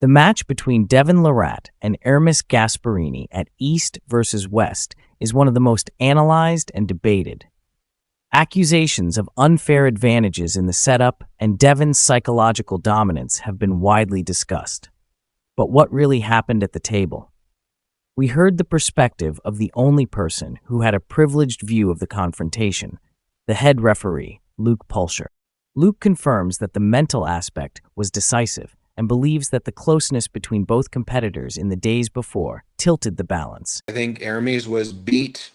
The match between Devon Larratt and Ermes Gasparini at East versus West is one of the most analyzed and debated. Accusations of unfair advantages in the setup and Devon's psychological dominance have been widely discussed. But what really happened at the table? We heard the perspective of the only person who had a privileged view of the confrontation, the head referee, Luke Pulscher. Luke confirms that the mental aspect was decisive and believes that the closeness between both competitors in the days before tilted the balance. I think Ermes was beat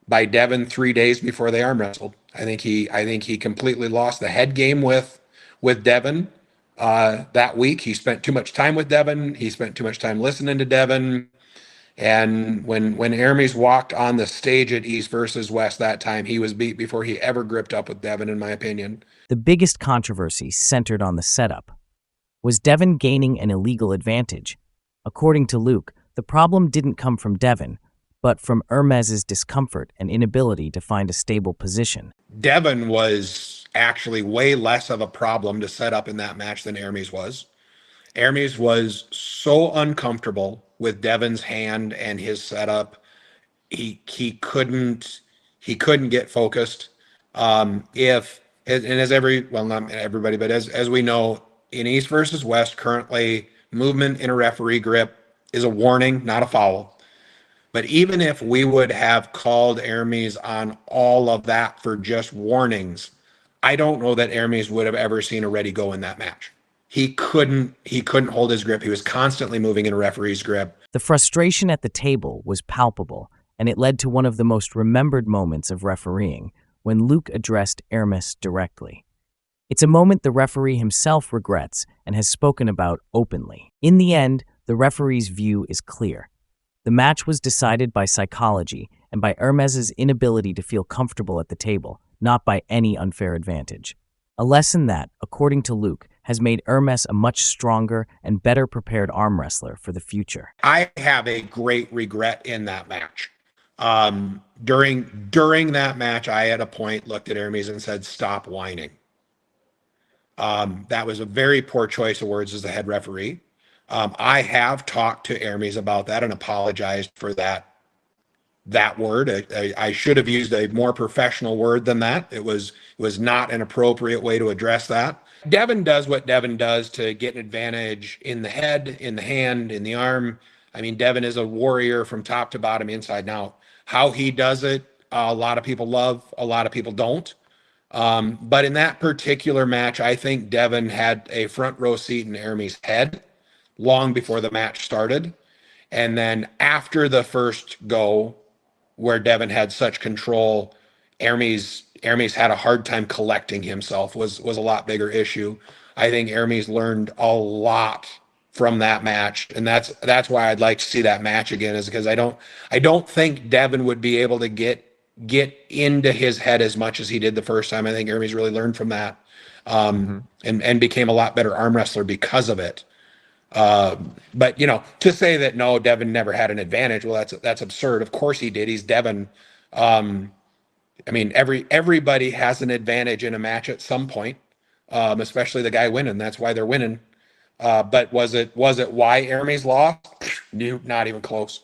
by Devon 3 days before they arm wrestled. I think he completely lost the head game with Devon that week. He spent too much time with Devon. He spent too much time listening to Devon. And when Ermes walked on the stage at East versus West that time, he was beat before he ever gripped up with Devon, in my opinion. The biggest controversy centered on the setup. Was Devon gaining an illegal advantage? According to Luke, the problem didn't come from Devon, but from Ermes's discomfort and inability to find a stable position. Devon was actually way less of a problem to set up in that match than Ermes was. Ermes was so uncomfortable with Devon's hand and his setup. He couldn't get focused. If and as not everybody, but as we know, in East versus West currently, movement in a referee grip is a warning, not a foul. But even if we would have called Ermes on all of that for just warnings, I don't know that Ermes would have ever seen a ready go in that match. He couldn't hold his grip. He was constantly moving in a referee's grip. The frustration at the table was palpable, and it led to one of the most remembered moments of refereeing, when Luke addressed Ermes directly. It's a moment the referee himself regrets and has spoken about openly. In the end, the referee's view is clear. The match was decided by psychology and by Ermes's inability to feel comfortable at the table, not by any unfair advantage. A lesson that, according to Luke, has made Ermes a much stronger and better prepared arm wrestler for the future. I have a great regret in that match. During that match, I at a point looked at Ermes and said, "Stop whining." That was a very poor choice of words as the head referee. I have talked to Ermes about that and apologized for that word. I should have used a more professional word than that. It was not an appropriate way to address that. Devon does what Devon does to get an advantage in the head, in the hand, in the arm. I mean, Devon is a warrior from top to bottom, inside and out. How he does it, a lot of people love, a lot of people don't. But in that particular match, I think Devon had a front row seat in Ermes' head long before the match started. And then after the first go, where Devon had such control, Ermes had a hard time collecting himself, was a lot bigger issue. I think Ermes learned a lot from that match, and that's why I'd like to see that match again, is because I don't think Devon would be able to get into his head as much as he did the first time. I think Ermes really learned from that, and became a lot better arm wrestler because of it. But to say that no, Devon never had an advantage, well, that's absurd. Of course he did. He's Devon. I mean, everybody has an advantage in a match at some point, especially the guy winning. That's why they're winning. But was it why Ermes lost? No, not even close.